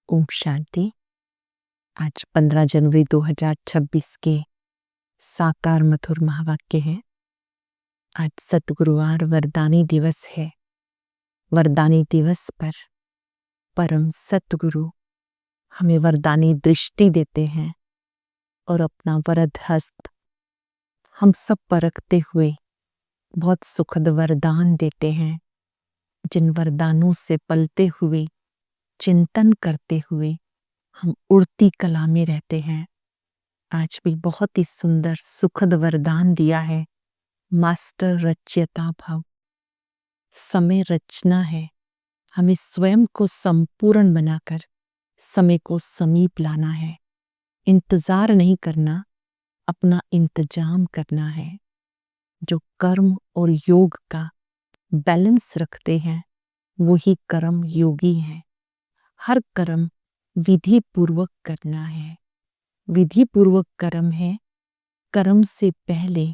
ओम शांति। आज 15 जनवरी 2026 के साकार मधुर महावाक्य है। आज सतगुरुवार वरदानी दिवस है। वरदानी दिवस पर परम सतगुरु हमें वरदानी दृष्टि देते हैं और अपना वरद हस्त हम सब पर रखते हुए बहुत सुखद वरदान देते हैं, जिन वरदानों से पलते हुए चिंतन करते हुए हम उड़ती कला में रहते हैं। आज भी बहुत ही सुंदर सुखद वरदान दिया है। मास्टर रच्यता भव। समय रचना है, हमें स्वयं को संपूर्ण बनाकर समय को समीप लाना है। इंतजार नहीं करना, अपना इंतजाम करना है। जो कर्म और योग का बैलेंस रखते हैं वही कर्म योगी हैं। हर कर्म विधि पूर्वक करना है। विधि पूर्वक कर्म है। कर्म से पहले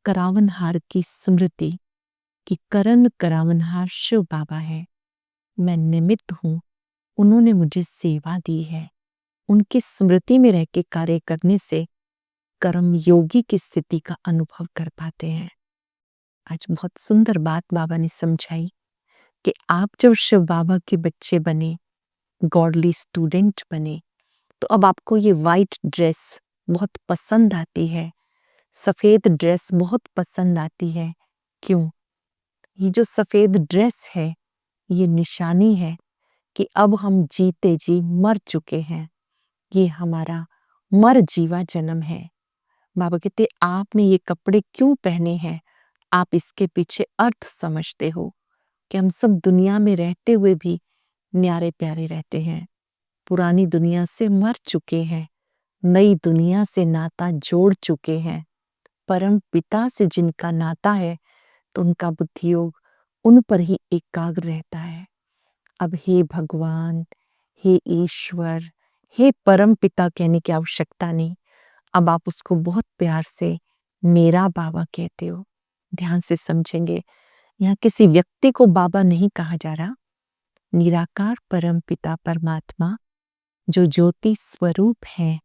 करावनहार की स्मृति कि करण करावनहार शिव बाबा है। मैं निमित्त हूँ, उन्होंने मुझे सेवा दी है। उनकी स्मृति में रह के कार्य करने से कर्म योगी की स्थिति का अनुभव कर पाते हैं। आज बहुत सुंदर बात बाबा ने समझाई कि आप जब शिव बाबा के बच्चे बने, गॉडली स्टूडेंट बने, तो अब आपको ये वाइट ड्रेस बहुत पसंद आती है, सफेद ड्रेस बहुत पसंद आती है। क्यों? ये जो सफेद ड्रेस है ये निशानी है कि अब हम जीते जी मर चुके हैं। ये हमारा मर जीवा जन्म है। बाबा कहते आपने ये कपड़े क्यों पहने हैं? आप इसके पीछे अर्थ समझते हो कि हम सब दुनिया में रहते हुए भी न्यारे प्यारे रहते हैं। पुरानी दुनिया से मर चुके हैं, नई दुनिया से नाता जोड़ चुके हैं। परम पिता से जिनका नाता है तो उनका बुद्धि योग उन पर ही एकाग्र रहता है। अब हे भगवान, हे ईश्वर, हे परम पिता कहने की आवश्यकता नहीं। अब आप उसको बहुत प्यार से मेरा बाबा कहते हो। ध्यान से समझेंगे, यहाँ किसी व्यक्ति को बाबा नहीं कहा जा रहा। निराकार परम पिता परमात्मा जो ज्योति स्वरूप है,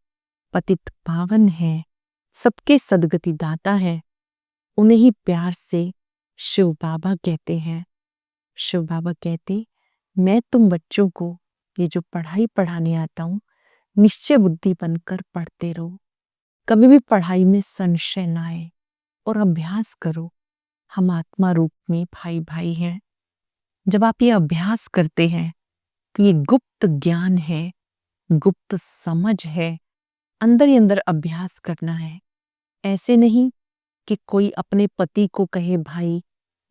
पतित पावन है, सबके सदगति दाता है, उन्हें ही प्यार से शिव बाबा कहते हैं। शिव बाबा कहते मैं तुम बच्चों को ये जो पढ़ाई पढ़ाने आता हूँ, निश्चय बुद्धि बनकर पढ़ते रहो। कभी भी पढ़ाई में संशय ना आए और अभ्यास करो। हम आत्मा रूप में भाई भाई हैं। जब आप ये अभ्यास करते हैं तो ये गुप्त ज्ञान है, गुप्त समझ है। अंदर ही अंदर अभ्यास करना है। ऐसे नहीं कि कोई अपने पति को कहे भाई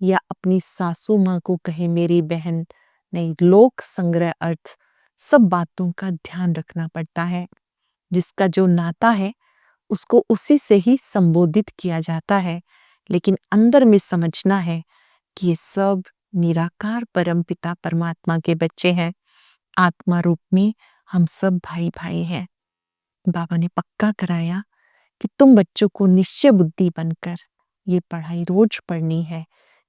या अपनी सासू माँ को कहे मेरी बहन। नहीं, लोक संग्रह अर्थ सब बातों का ध्यान रखना पड़ता है। जिसका जो नाता है उसको उसी से ही संबोधित किया जाता है, लेकिन अंदर में समझना है कि ये सब निराकार परमपिता परमात्मा के बच्चे हैं। आत्मा रूप में हम सब भाई भाई हैं। बाबा ने पक्का कराया कि तुम बच्चों को निश्चय बुद्धि बनकर ये पढ़ाई रोज पढ़नी है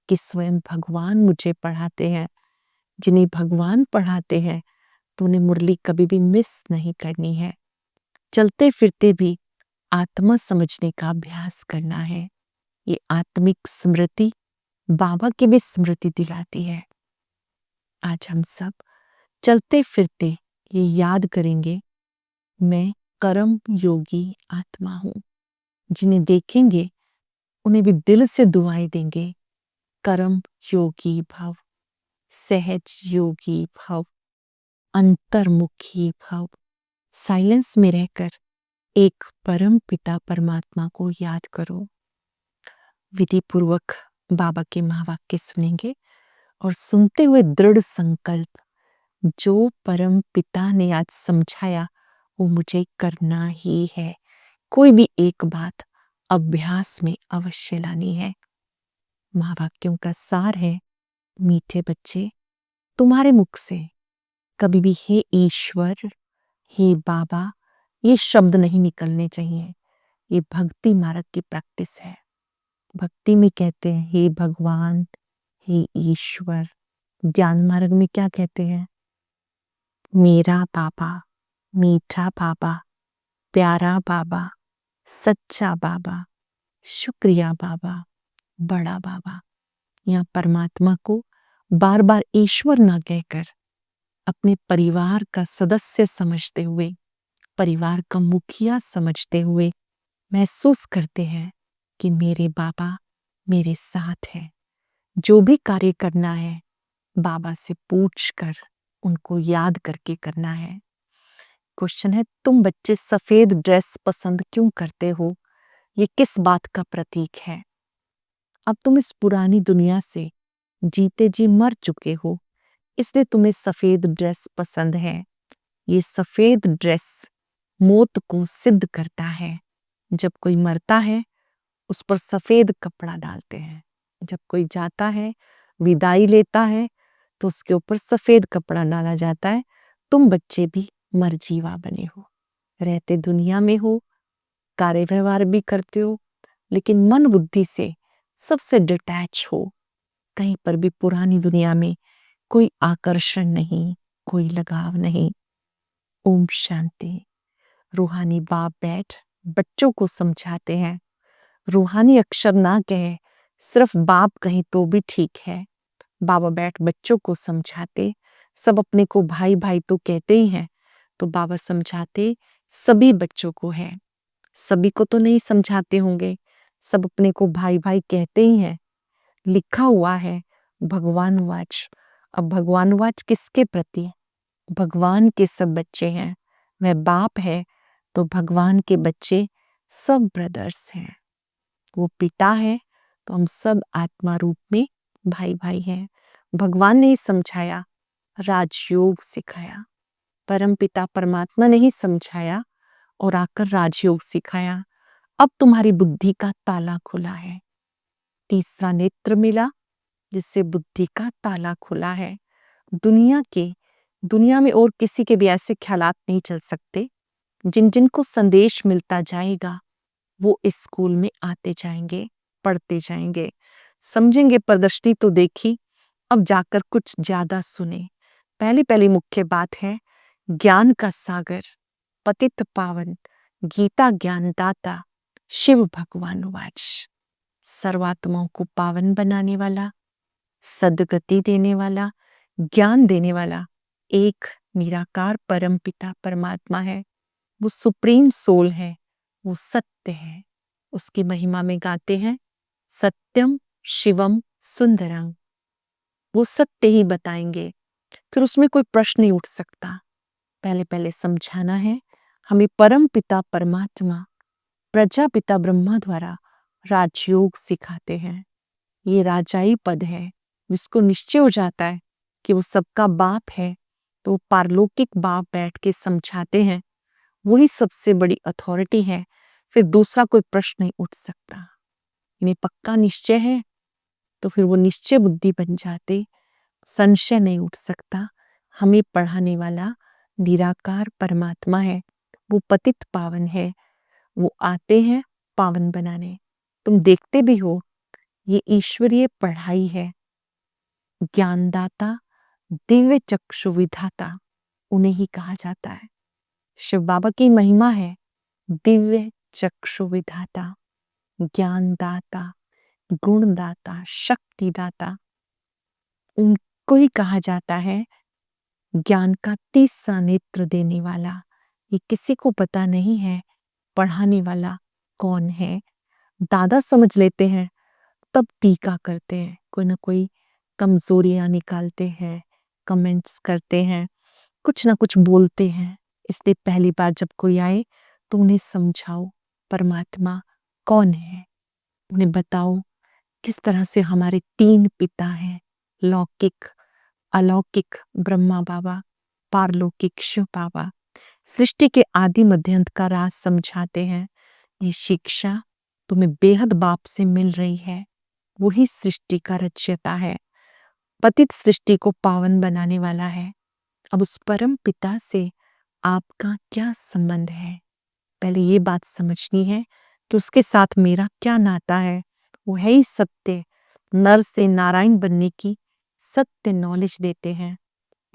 कि स्वयं भगवान मुझे पढ़ाते हैं। जिन्हें भगवान पढ़ाते हैं तो उन्हें मुरली कभी भी मिस नहीं करनी है। चलते फिरते भी आत्मा समझने का अभ्यास करना है। ये आत्मिक स्मृति बाबा की भी स्मृति दिलाती है। आज हम सब चलते फिरते ये याद करेंगे, मैं कर्म योगी आत्मा हूँ। जिन्हें देखेंगे उन्हें भी दिल से दुआएं देंगे। कर्म योगी भव, सहज योगी भव, अंतर्मुखी भव। साइलेंस में रहकर एक परम पिता परमात्मा को याद करो। विधि पूर्वक बाबा के महावाक्य सुनेंगे और सुनते हुए दृढ़ संकल्प, जो परम पिता ने आज समझाया वो मुझे करना ही है। कोई भी एक बात अभ्यास में अवश्य लानी है। महावाक्यों का सार है, मीठे बच्चे तुम्हारे मुख से कभी भी हे ईश्वर, हे बाबा ये शब्द नहीं निकलने चाहिए। ये भक्ति मार्ग की प्रैक्टिस है। भक्ति में कहते हैं हे भगवान, हे ईश्वर। ज्ञान मार्ग में क्या कहते हैं? मेरा बाबा, मीठा बाबा, प्यारा बाबा, सच्चा बाबा, शुक्रिया बाबा, बड़ा बाबा। यहाँ परमात्मा को बार बार ईश्वर ना कहकर अपने परिवार का सदस्य समझते हुए, परिवार का मुखिया समझते हुए महसूस करते हैं कि मेरे बाबा मेरे साथ हैं। जो भी कार्य करना है बाबा से पूछ कर, उनको याद करके करना है। क्वेश्चन है, तुम बच्चे सफेद ड्रेस पसंद क्यों करते हो? ये किस बात का प्रतीक है? अब तुम इस पुरानी दुनिया से जीते जी मर चुके हो, इसलिए तुम्हें सफेद ड्रेस पसंद है। ये सफेद ड्रेस मौत को सिद्ध करता है। जब कोई मरता है उस पर सफेद कपड़ा डालते हैं। जब कोई जाता है, विदाई लेता है, तो उसके ऊपर सफेद कपड़ा डाला जाता है। तुम बच्चे भी मरजीवा बने हो, रहते दुनिया में हो, कार्य व्यवहार भी करते हो, लेकिन मन बुद्धि से सबसे डिटैच हो। कहीं पर भी पुरानी दुनिया में कोई आकर्षण नहीं, कोई लगाव नहीं। ओम शांति। रूहानी बाप बैठ बच्चों को समझाते हैं। रूहानी अक्षर ना कहे, सिर्फ बाप कहीं तो भी ठीक है। बाबा बैठ बच्चों को समझाते। सब अपने को भाई भाई तो कहते ही हैं, तो बाबा समझाते सभी बच्चों को है। सभी को तो नहीं समझाते होंगे, सब अपने को भाई भाई कहते ही हैं। लिखा हुआ है भगवान वाच। अब भगवान वाच किसके प्रति? भगवान के सब बच्चे हैं। वह बाप है तो भगवान के बच्चे सब ब्रदर्स हैं। वो पिता है तो हम सब आत्मा रूप में भाई भाई हैं। भगवान ने ही समझाया, राजयोग सिखाया। परम पिता परमात्मा ने ही समझाया और आकर राजयोग सिखाया। अब तुम्हारी बुद्धि का ताला खुला है। तीसरा नेत्र मिला जिससे बुद्धि का ताला खुला है। दुनिया में और किसी के भी ऐसे ख्यालात नहीं चल सकते। जिन जिनको संदेश मिलता जाएगा वो इस स्कूल में आते जाएंगे, पढ़ते जाएंगे, समझेंगे। प्रदर्शनी तो देखी, अब जाकर कुछ ज्यादा सुने। पहली पहली मुख्य बात है ज्ञान का सागर, पतित पावन, गीता ज्ञानदाता, शिव भगवान वाच। सर्वात्माओं को पावन बनाने वाला, सदगति देने वाला, ज्ञान देने वाला एक निराकार परम पिता परमात्मा है। वो सुप्रीम सोल है, वो सत्य है। उसकी महिमा में गाते हैं सत्यम शिवम सुंदरम। वो सत्य ही बताएंगे, फिर उसमें कोई प्रश्न नहीं उठ सकता। पहले पहले समझाना है हमें परम पिता परमात्मा प्रजापिता ब्रह्मा द्वारा राजयोग सिखाते हैं। ये राजाई पद है, जिसको निश्चय हो जाता है कि वो सबका बाप है, तो पारलौकिक बाप बैठ के समझाते हैं। वही सबसे बड़ी अथॉरिटी है, फिर दूसरा कोई प्रश्न नहीं उठ सकता। इन्हें पक्का निश्चय है तो फिर वो निश्चय बुद्धि बन जाते, संशय नहीं उठ सकता। हमें पढ़ाने वाला निराकार परमात्मा है, वो पतित पावन है। वो आते हैं पावन बनाने। तुम देखते भी हो ये ईश्वरीय पढ़ाई है। ज्ञानदाता, दिव्य चक्षु विधाता, उन्हें ही कहा जाता है। शिव बाबा की महिमा है दिव्य चक्षु विधाता, ज्ञानदाता, गुणदाता, शक्तिदाता। उनको ही कहा जाता है ज्ञान का तीसरा नेत्र देने वाला। ये किसी को पता नहीं है पढ़ाने वाला कौन है। दादा समझ लेते हैं तब टीका करते हैं, कोई ना कोई कमजोरियां निकालते हैं, कमेंट्स करते हैं, कुछ ना कुछ बोलते हैं। इसलिए पहली बार जब कोई आए तो उन्हें समझाओ परमात्मा कौन है, उन्हें बताओ किस तरह से हमारे तीन पिता हैं, लौकिक अलौकिक ब्रह्मा बाबा, पारलौकिक शिव बाबा। सृष्टि के आदि मध्य अंत का राज समझाते हैं। ये शिक्षा तुम्हें बेहद बाप से मिल रही है, वही सृष्टि का रचयिता है, पतित सृष्टि को पावन बनाने वाला है। अब उस परम पिता से आपका क्या संबंध है, पहले ये बात समझनी है कि उसके साथ मेरा क्या नाता है। वो है ही सत्य, नर से नारायण बनने की सत्य नॉलेज देते हैं।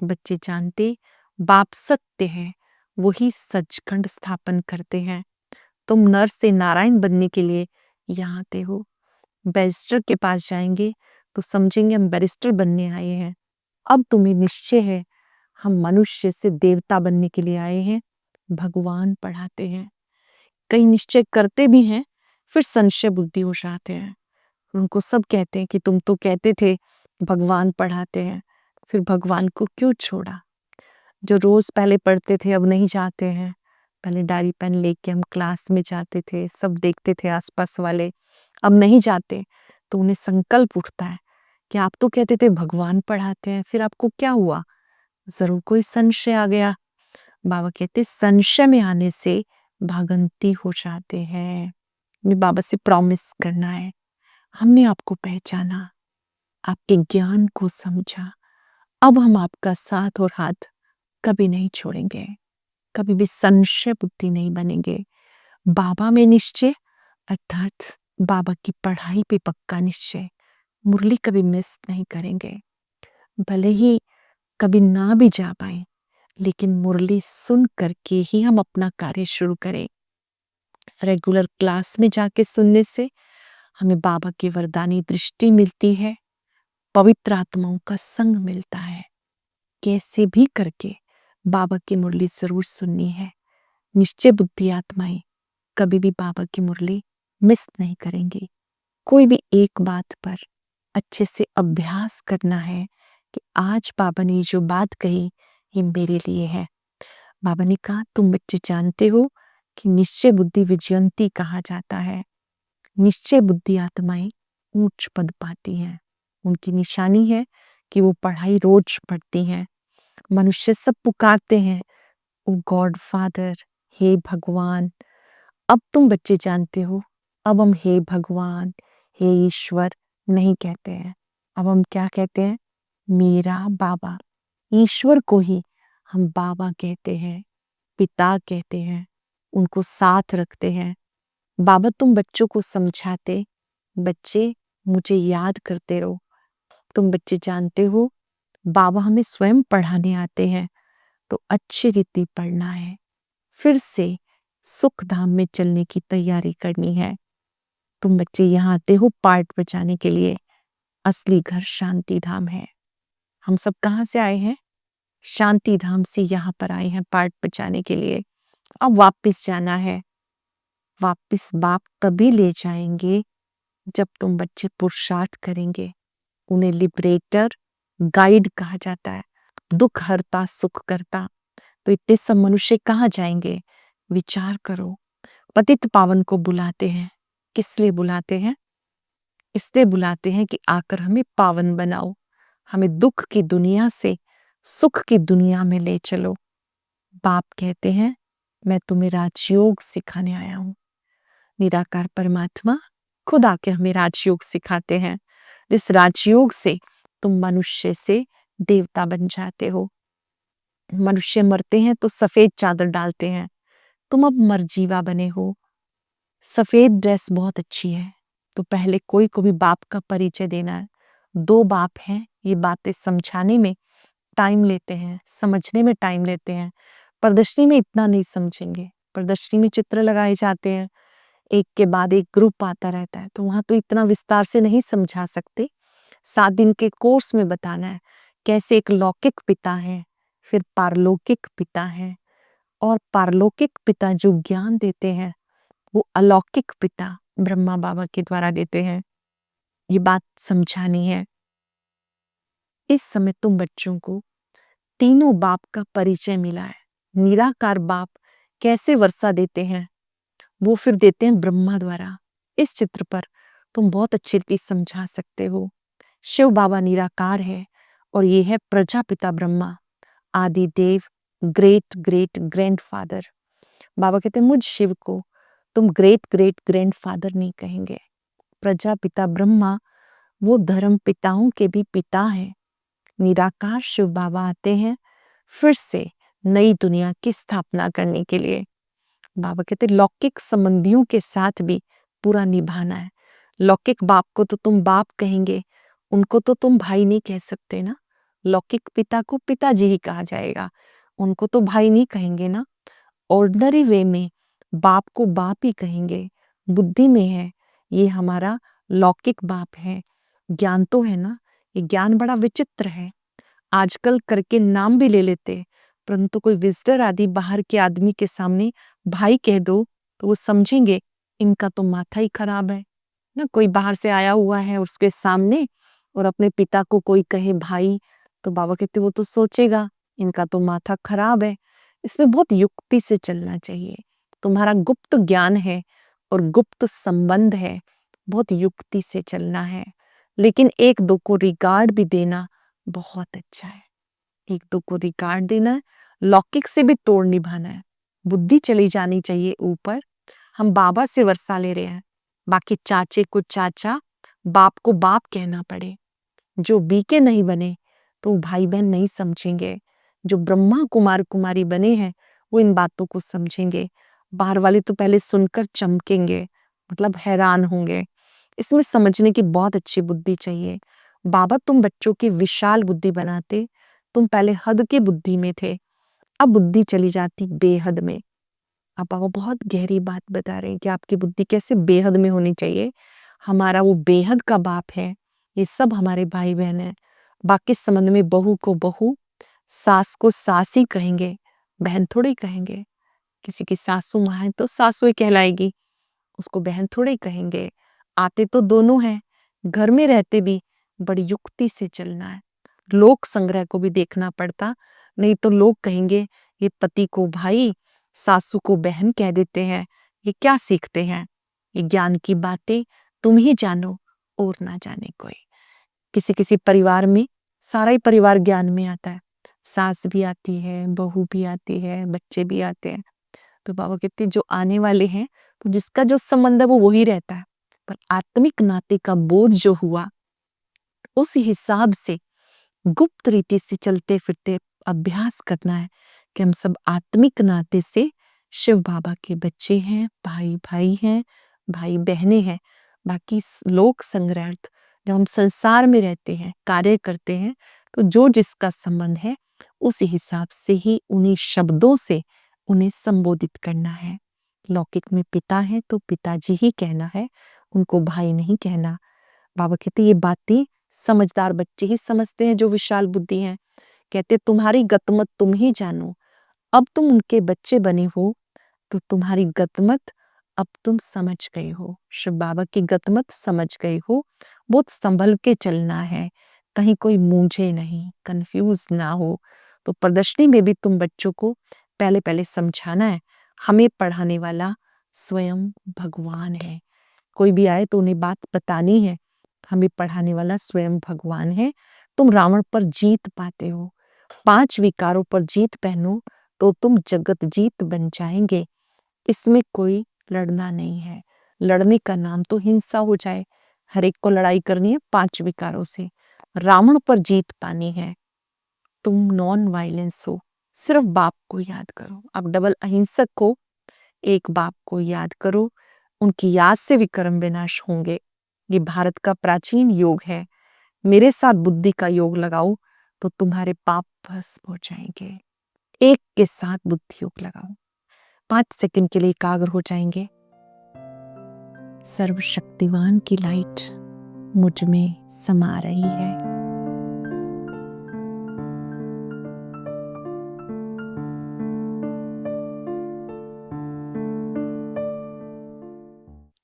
बच्चे जानते बाप सत्य है, वही सचखंड स्थापन करते हैं। तुम नर से नारायण बनने के लिए यहाँ आते हो। बैरिस्टर के पास जाएंगे तो समझेंगे हम बैरिस्टर बनने आए हैं। अब तुम्हें निश्चय है हम मनुष्य से देवता बनने के लिए आए हैं। भगवान पढ़ाते हैं। कई निश्चय करते भी हैं, फिर संशय बुद्धि हो जाते हैं। उनको सब कहते हैं कि तुम तो कहते थे भगवान पढ़ाते हैं, फिर भगवान को क्यों छोड़ा? जो रोज पहले पढ़ते थे अब नहीं जाते हैं। पहले डायरी पेन लेके हम क्लास में जाते थे, सब देखते थे आसपास वाले, अब नहीं जाते। तो उन्हें संकल्प उठता है कि आप तो कहते थे भगवान पढ़ाते हैं, फिर आपको क्या हुआ? जरूर कोई संशय आ गया। बाबा कहते संशय में आने से भागंती हो जाते हैं। बाबा से प्रॉमिस करना है, हमने आपको पहचाना, आपके ज्ञान को समझा, अब हम आपका साथ और हाथ कभी नहीं छोड़ेंगे, कभी भी संशय बुद्धि नहीं बनेंगे। बाबा में निश्चय अर्थात बाबा की पढ़ाई पे पक्का निश्चय। मुरली कभी मिस नहीं करेंगे, भले ही कभी ना भी जा पाए, लेकिन मुरली सुन करके ही हम अपना कार्य शुरू करें। रेगुलर क्लास में जाके सुनने से हमें बाबा की वरदानी दृष्टि मिलती है, पवित्र आत्माओं का संग मिलता है। कैसे भी करके बाबा की मुरली जरूर सुननी है। निश्चय बुद्धि आत्माएं कभी भी बाबा की मुरली मिस नहीं करेंगी। कोई भी एक बात पर अच्छे से अभ्यास करना है कि आज बाबा ने जो बात कही ये मेरे लिए है। बाबा ने कहा तुम बच्चे जानते हो कि निश्चय बुद्धि विजयंती कहा जाता है। निश्चय बुद्धि आत्माएं ऊंच पद पाती हैं। उनकी निशानी है कि वो पढ़ाई रोज पढ़ती हैं। मनुष्य सब पुकारते हैं ओ गॉड फादर, हे भगवान। अब तुम बच्चे जानते हो, अब हम हे भगवान, हे ईश्वर नहीं कहते हैं। अब हम क्या कहते हैं? मेरा बाबा। ईश्वर को ही हम बाबा कहते हैं, पिता कहते हैं, उनको साथ रखते हैं। बाबा तुम बच्चों को समझाते, बच्चे मुझे याद करते रहो। तुम बच्चे जानते हो बाबा हमें स्वयं पढ़ाने आते हैं, तो अच्छी रीति पढ़ना है। फिर से सुख धाम में चलने की तैयारी करनी है। तुम बच्चे यहाँ आते हो पार्ट बचाने के लिए, असली घर शांति धाम है। हम सब कहाँ से आए हैं? शांति धाम से यहाँ पर आए हैं पार्ट बचाने के लिए। अब वापस जाना है। वापस बाप तभी ले जाएंगे जब तुम बच्चे पुरुषार्थ करेंगे। उन्हें लिबरेटर, गाइड कहा जाता है, दुख हरता सुख करता। तो इतने सब मनुष्य कहाँ जाएंगे? विचार करो। पतित पावन को बुलाते हैं, किस लिए बुलाते हैं? इसलिए बुलाते हैं कि आकर हमें पावन बनाओ, हमें दुख की दुनिया से सुख की दुनिया में ले चलो। बाप कहते हैं मैं तुम्हें राजयोग सिखाने आया हूं। निराकार परमात्मा खुद आके हमें राजयोग सिखाते हैं, जिस राजयोग से तुम मनुष्य से देवता बन जाते हो। मनुष्य मरते हैं तो सफेद चादर डालते हैं, तुम अब मरजीवा बने हो। सफेद ड्रेस बहुत अच्छी है, तो पहले कोई को भी बाप का परिचय देना है। दो बाप हैं, ये बातें समझाने में टाइम लेते हैं, समझने में टाइम लेते हैं। प्रदर्शनी में इतना नहीं समझेंगे। प्रदर्शनी में चित्र लगाए जाते हैं, एक के बाद एक ग्रुप आता रहता है, तो वहां तो इतना विस्तार से नहीं समझा सकते। 7 दिन के कोर्स में बताना है कैसे एक लौकिक पिता है, फिर पारलौकिक पिता है, और पारलौकिक पिता जो ज्ञान देते हैं वो अलौकिक पिता ब्रह्मा बाबा के द्वारा देते हैं। ये बात समझानी है। इस समय तुम बच्चों को तीनों बाप का परिचय मिला है। निराकार बाप कैसे वर्षा देते हैं, वो फिर देते हैं ब्रह्मा द्वारा। इस चित्र पर तुम बहुत अच्छी रीति समझा सकते हो। शिव बाबा निराकार है और ये है प्रजापिता ब्रह्मा, आदि देव, ग्रेट ग्रेट ग्रैंडफादर। बाबा कहते हैं मुझ शिव को तुम ग्रेट ग्रेट ग्रैंडफादर नहीं कहेंगे। प्रजापिता ब्रह्मा वो धर्म पिताओं के भी पिता हैं। निराकार शिव बाबा आते हैं फिर से नई दुनिया की स्थापना करने के लिए। बाबा कहते लौकिक संबंधियों के साथ भी पूरा निभाना है। लौकिक बाप को तो तुम बाप कहेंगे, उनको तो तुम भाई नहीं कह सकते ना। लौकिक पिता को पिताजी ही कहा जाएगा, उनको तो भाई नहीं कहेंगे ना। ऑर्डिनरी वे में बाप को बाप ही कहेंगे। बुद्धि में है, ये हमारा लौकिक बाप है। ज्ञान तो है ना, ये ज्ञान बड़ा विचित्र है। आजकल करके नाम भी ले लेते, परंतु कोई विजिटर आदि बाहर के आदमी के सामने भाई कह दो तो वो समझेंगे इनका तो माथा ही खराब है ना। कोई बाहर से आया हुआ है उसके सामने और अपने पिता को कोई कहे भाई, तो बाबा कहते वो तो सोचेगा इनका तो माथा खराब है। इसमें बहुत युक्ति से चलना चाहिए। तुम्हारा गुप्त ज्ञान है और गुप्त संबंध है, बहुत युक्ति से चलना है। लेकिन एक दो को रिगार्ड भी देना बहुत अच्छा है। एक दो को रिगार्ड देना है, लौकिक से भी तोड़ निभाना है। बुद्धि चली जानी चाहिए ऊपर। हम बाबा से वर्षा ले रहे हैं, बाकी चाचे को चाचा, बाप को बाप कहना पड़े। जो बीके नहीं बने तो भाई बहन नहीं समझेंगे। जो ब्रह्मा कुमार कुमारी बने हैं वो इन बातों को समझेंगे। बाहर वाले तो पहले सुनकर चमकेंगे, मतलब हैरान होंगे। इसमें समझने की बहुत अच्छी बुद्धि चाहिए। बाबा तुम बच्चों की विशाल बुद्धि बनाते, तुम पहले हद की बुद्धि में थे, अब बुद्धि चली जाती बेहद में। अब बाबा बहुत गहरी बात बता रहे हैं कि आपकी बुद्धि कैसे बेहद में होनी चाहिए। हमारा वो बेहद का बाप है, ये सब हमारे भाई बहन है। बाकी संबंध में बहू को बहू, सास को सास ही कहेंगे, बहन थोड़ी कहेंगे। किसी की सासू माँ है तो सासू ही कहलाएगी, उसको बहन थोड़े कहेंगे। आते तो दोनों हैं, घर में रहते भी बड़ी युक्ति से चलना है। लोक संग्रह को भी देखना पड़ता, नहीं तो लोग कहेंगे ये पति को भाई, सासू को बहन कह देते हैं, ये क्या सीखते हैं। ये ज्ञान की बातें तुम ही जानो और ना जाने कोई। किसी किसी परिवार में सारा ही परिवार ज्ञान में आता है, सास भी आती है, बहू भी आती है, बच्चे भी आते हैं। तो बाबा कहते हैं जो आने वाले हैं तो जिसका जो संबंध है वो वही रहता है, पर आत्मिक नाते का बोध जो हुआ उस हिसाब से गुप्त रीति से चलते फिरते अभ्यास करना है कि हम सब आत्मिक नाते से शिव बाबा के बच्चे हैं, भाई भाई हैं, भाई बहनें हैं। बाकी लोक संग्रहार्थ जब हम संसार में रहते हैं, कार्य करते हैं, तो जो जिसका संबंध है उस हिसाब से ही उन्हीं शब्दों से उन्हें संबोधित करना है। लौकिक में पिता है तो पिताजी ही कहना है, उनको भाई नहीं कहना। बाबा कहते ये बातें समझदार बच्चे ही समझते हैं जो विशाल बुद्धि हैं। कहते तुम्हारी गतमत तुम ही जानो, अब तुम उनके बच्चे बने हो तो तुम्हारी गतमत अब तुम समझ गए हो। शिव बाबा की गतमत समझ गए हो, बहुत संभल के चलना है, कहीं कोई मूंझे नहीं, कंफ्यूज ना हो। तो प्रदर्शनी में भी तुम बच्चों को पहले पहले समझाना है, हमें पढ़ाने वाला स्वयं भगवान है। कोई भी आए तो उन्हें बात बतानी है, हमें पढ़ाने वाला स्वयं भगवान है। तुम रावण पर जीत पाते हो, 5 विकारों पर जीत पहनो तो तुम जगत जीत बन जाएंगे। इसमें कोई लड़ना नहीं है, लड़ने का नाम तो हिंसा हो जाए। हर एक को लड़ाई करनी है 5 विकारों से, रावण पर जीत पानी है। तुम नॉन वायलेंस हो, सिर्फ बाप को याद करो। अब डबल अहिंसक को, एक बाप को याद करो, उनकी याद से विक्रम विनाश होंगे। ये भारत का प्राचीन योग है। मेरे साथ बुद्धि का योग लगाओ तो तुम्हारे पाप भस्म हो जाएंगे। एक के साथ बुद्धि योग लगाओ, 5 सेकंड के लिए एकाग्र हो जाएंगे। सर्वशक्तिवान की लाइट मुझ में समा रही है।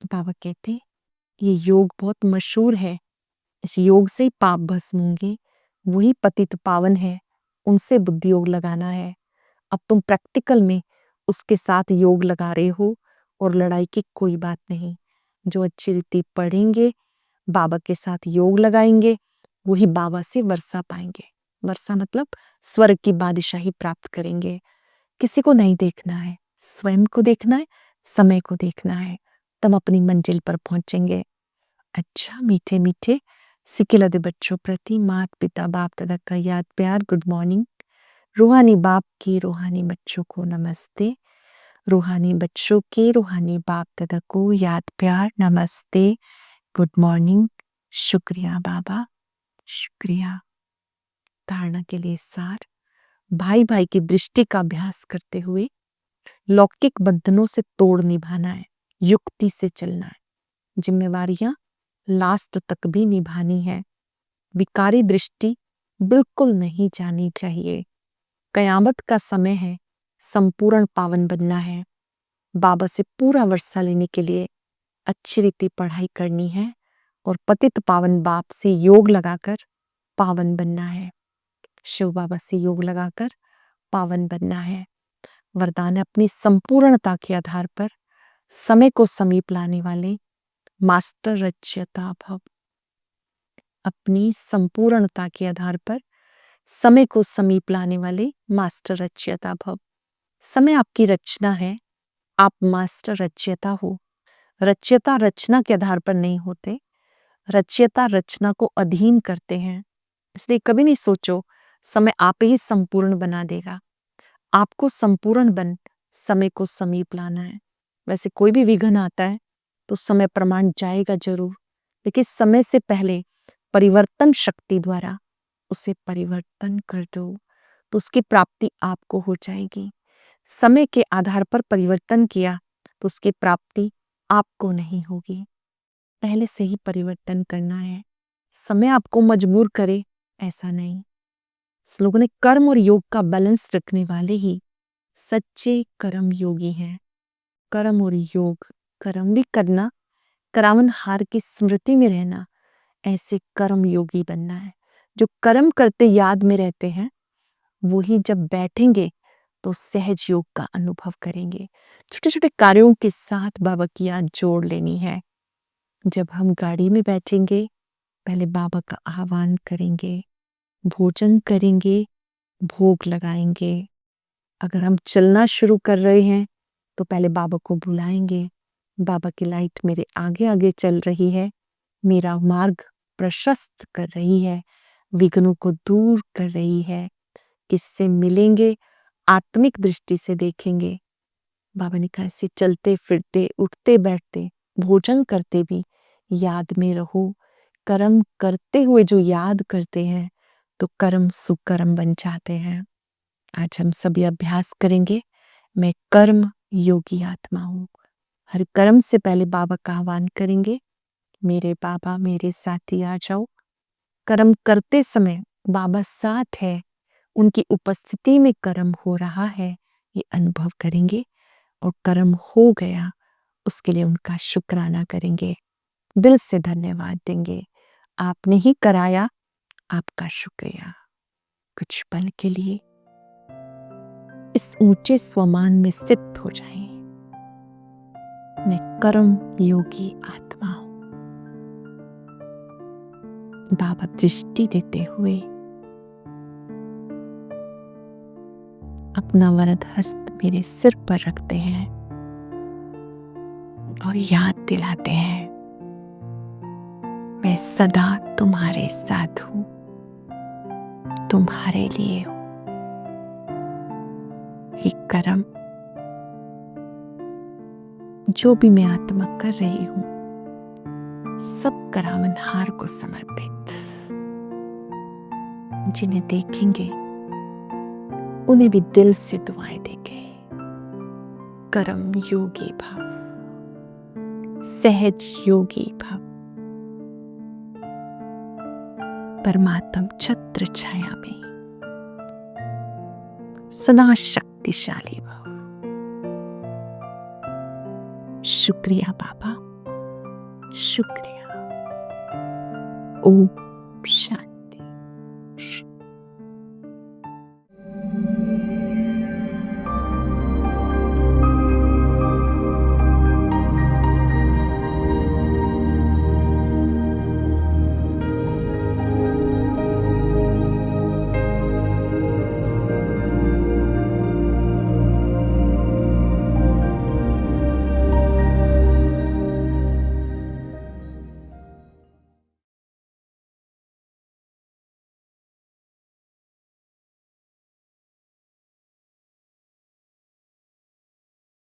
बाबा कहते ये योग बहुत मशहूर है, इस योग से ही पाप भस्म होंगे। वही पतित पावन है, उनसे बुद्धि योग लगाना है। अब तुम प्रैक्टिकल में उसके साथ योग लगा रहे हो और लड़ाई की कोई बात नहीं। जो अच्छी रीति पढ़ेंगे, बाबा के साथ योग लगाएंगे, वही बाबा से वर्षा पाएंगे। वर्षा मतलब स्वर्ग की बादशाही प्राप्त करेंगे। किसी को नहीं देखना है, स्वयं को देखना है, समय को देखना है, तब अपनी मंजिल पर पहुंचेंगे। अच्छा मीठे मीठे सिकिलद बच्चों प्रति मात पिता बाप दादा का याद प्यार गुड मॉर्निंग। रूहानी बाप की रूहानी बच्चों को नमस्ते। रूहानी बच्चों के रूहानी बाप दादा को याद प्यार नमस्ते, गुड मॉर्निंग। शुक्रिया बाबा, शुक्रिया। धारणा के लिए सार, भाई भाई की दृष्टि का अभ्यास करते हुए लौकिक बंधनों से तोड़ निभाना है, युक्ति से चलना है, जिम्मेवारियां लास्ट तक भी निभानी है। विकारी दृष्टि बिल्कुल नहीं जानी चाहिए। कयामत का समय है, संपूर्ण पावन बनना है। बाबा से पूरा वर्षा लेने के लिए अच्छी रीति पढ़ाई करनी है और पतित पावन बाप से योग लगाकर पावन बनना है। शिव बाबा से योग लगाकर पावन बनना है। वरदान अपनी संपूर्णता के आधार पर समय को समीप लाने वाले मास्टर रचयिता भव। अपनी संपूर्णता के आधार पर समय को समीप लाने वाले मास्टर रचयिता भव। समय आपकी रचना है, आप मास्टर रचयिता हो। रचयिता रचना के आधार पर नहीं होते, रचयिता रचना को अधीन करते हैं। इसलिए कभी नहीं सोचो समय आप ही संपूर्ण बना देगा। आपको संपूर्ण बन समय को समीप लाना है। वैसे कोई भी विघ्न आता है तो समय प्रमाण जाएगा जरूर, लेकिन समय से पहले परिवर्तन शक्ति द्वारा उसे परिवर्तन कर दो तो उसकी प्राप्ति आपको हो जाएगी। समय के आधार पर परिवर्तन किया तो उसकी प्राप्ति आपको नहीं होगी। पहले से ही परिवर्तन करना है। समय आपको मजबूर करे ऐसा नहीं। इस लोगों ने कर्म और योग का बैलेंस रखने वाले ही सच्चे कर्म योगी हैं। कर्म और योग, कर्म भी करना, करावन हार की स्मृति में रहना, ऐसे कर्म योगी बनना है। जो कर्म करते याद में रहते हैं वो ही जब बैठेंगे तो सहज योग का अनुभव करेंगे। छोटे छोटे कार्यों के साथ बाबा की याद जोड़ लेनी है। जब हम गाड़ी में बैठेंगे पहले बाबा का आह्वान करेंगे, भोजन करेंगे, भोग लगाएंगे। अगर हम चलना शुरू कर रहे हैं तो पहले बाबा को बुलाएंगे, बाबा की लाइट मेरे आगे आगे चल रही है, मेरा मार्ग प्रशस्त कर रही है, विघ्नों को दूर कर रही है। किससे मिलेंगे? आत्मिक दृष्टि से देखेंगे। बाबा ने कहा ऐसे चलते फिरते, उठते बैठते, भोजन करते भी याद में रहो। कर्म करते हुए जो याद करते हैं तो कर्म सुकर्म बन जाते हैं। आज हम सभी अभ्यास करेंगे। मैं कर्म योगी आत्मा हूँ। हर कर्म से पहले बाबा का आह्वान करेंगे, मेरे बाबा मेरे साथी आ जाओ। कर्म करते समय बाबा साथ है, उनकी उपस्थिति में कर्म हो रहा है, ये अनुभव करेंगे और कर्म हो गया उसके लिए उनका शुक्राना करेंगे, दिल से धन्यवाद देंगे। आपने ही कराया, आपका शुक्रिया। कुछ पल के लिए इस ऊंचे स्वमान में स्थित हो जाएं। मैं कर्म योगी आत्मा हूं। बाबा दृष्टि देते हुए अपना वरद हस्त मेरे सिर पर रखते हैं और याद दिलाते हैं, मैं सदा तुम्हारे साथ हूं, तुम्हारे लिए हूं। ये कर्म जो भी मैं आत्मा कर रही हूं सब करावन हार को समर्पित। जिन्हें देखेंगे उन्हें भी दिल से दुआएं देंगे। कर्म योगी भव, सहज योगी भव, परमात्म छत्र छाया में सदा शक्तिशाली भव। शुक्रिया बाबा, शुक्रिया। ओम शांति।